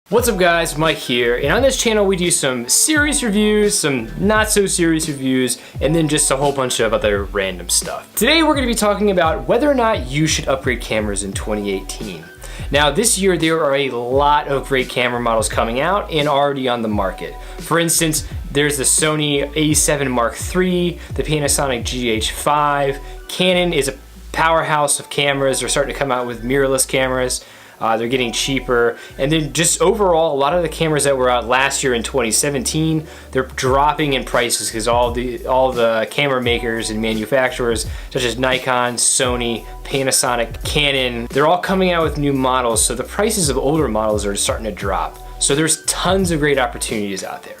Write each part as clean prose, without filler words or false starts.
What's up guys, Mike here, and on this channel we do some serious reviews, some not so serious reviews, and then just a whole bunch of other random stuff. Today we're going to be talking about whether or not you should upgrade cameras in 2018. Now this year there are a lot of great camera models coming out and already on the market. For instance, there's the Sony a7 Mark III, the Panasonic GH5, Canon is a powerhouse of cameras. They're starting to come out with mirrorless cameras. They're getting cheaper, and then just overall, a lot of the cameras that were out last year in 2017, they're dropping in prices because all the camera makers and manufacturers, such as Nikon, Sony, Panasonic, Canon, they're all coming out with new models, so the prices of older models are starting to drop. So there's tons of great opportunities out there.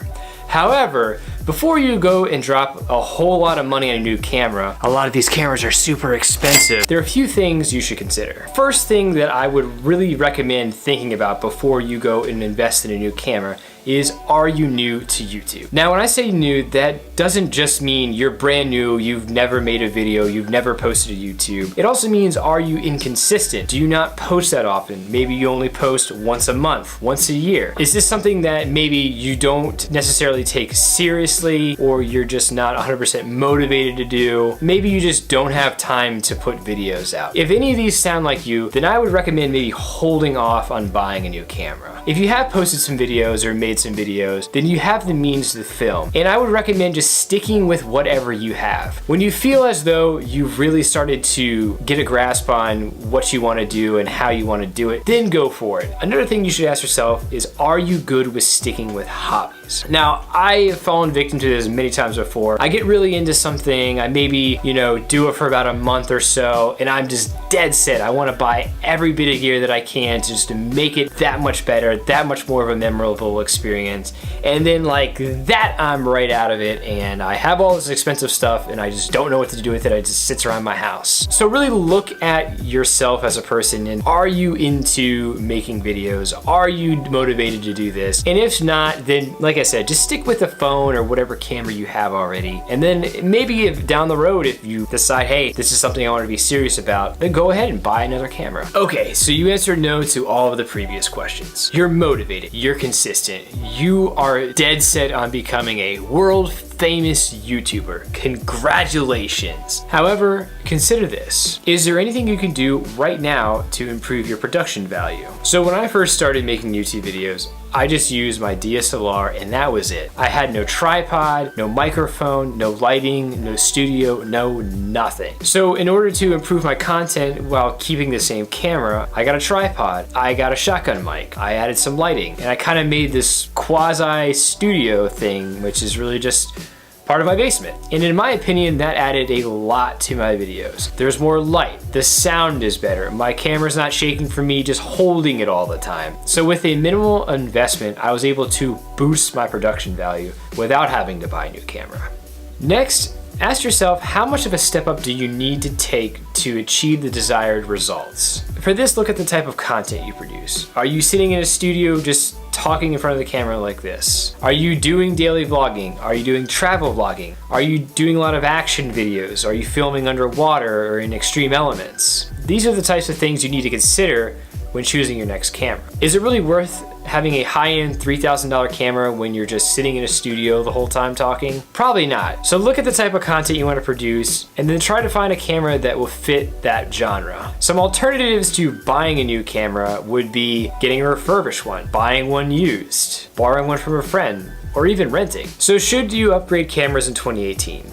However, before you go and drop a whole lot of money on a new camera, a lot of these cameras are super expensive. There are a few things you should consider. First thing that I would really recommend thinking about before you go and invest in a new camera is, are you new to YouTube? Now when I say new, that doesn't just mean you're brand new, you've never made a video, you've never posted to YouTube. It also means, are you inconsistent? Do you not post that often? Maybe you only post once a month, once a year. Is this something that maybe you don't necessarily take seriously, or you're just not 100% motivated to do? Maybe you just don't have time to put videos out. If any of these sound like you, then I would recommend maybe holding off on buying a new camera. If you have posted some videos or made some videos, then you have the means to film. And I would recommend just sticking with whatever you have. When you feel as though you've really started to get a grasp on what you want to do and how you want to do it, then go for it. Another thing you should ask yourself is, are you good with sticking with hobbies? Now, I have fallen victim to this many times before. I get really into something, I maybe, do it for about a month or so, and I'm just dead set. I want to buy every bit of gear that I can just to make it that much better, that much more of a memorable experience. And then like that, I'm right out of it and I have all this expensive stuff and I just don't know what to do with it. It just sits around my house. So really look at yourself as a person, and are you into making videos? Are you motivated to do this? And if not, then like I said, just stick with the phone or whatever camera you have already. And then maybe if down the road, if you decide, hey, this is something I want to be serious about, then go ahead and buy another camera. Okay, so you answered no to all of the previous questions. You're motivated, you're consistent, you are dead set on becoming a world famous YouTuber. Congratulations. However, consider this. Is there anything you can do right now to improve your production value? So when I first started making YouTube videos, I just used my DSLR and that was it. I had no tripod, no microphone, no lighting, no studio, no nothing. So in order to improve my content while keeping the same camera, I got a tripod, I got a shotgun mic, I added some lighting, and I kind of made this quasi studio thing, which is really just part of my basement. And in my opinion, that added a lot to my videos. There's more light, the sound is better, my camera's not shaking from me just holding it all the time. So with a minimal investment, I was able to boost my production value without having to buy a new camera. Next, ask yourself, how much of a step up do you need to take to achieve the desired results? For this, look at the type of content you produce. Are you sitting in a studio just talking in front of the camera like this? Are you doing daily vlogging? Are you doing travel vlogging? Are you doing a lot of action videos? Are you filming underwater or in extreme elements? These are the types of things you need to consider when choosing your next camera. Is it really worth having a high-end $3,000 camera when you're just sitting in a studio the whole time talking? Probably not. So look at the type of content you want to produce and then try to find a camera that will fit that genre. Some alternatives to buying a new camera would be getting a refurbished one, buying one used, borrowing one from a friend, or even renting. So should you upgrade cameras in 2018?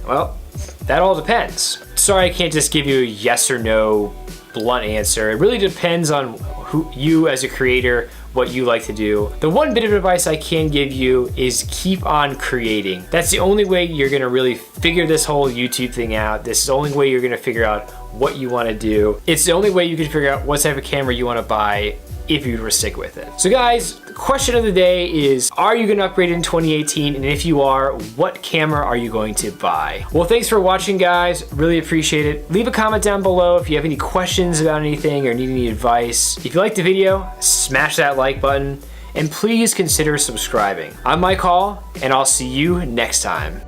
Well, that all depends. Sorry, I can't just give you a yes or no blunt answer. It really depends on who you as a creator, what you like to do. The one bit of advice I can give you is keep on creating. That's the only way you're gonna really figure this whole YouTube thing out. This is the only way you're gonna figure out what you wanna do. It's the only way you can figure out what type of camera you wanna buy if you were to stick with it. So guys, the question of the day is, are you gonna upgrade in 2018? And if you are, what camera are you going to buy? Well, thanks for watching guys, really appreciate it. Leave a comment down below if you have any questions about anything or need any advice. If you liked the video, smash that like button and please consider subscribing. I'm Mike Hall and I'll see you next time.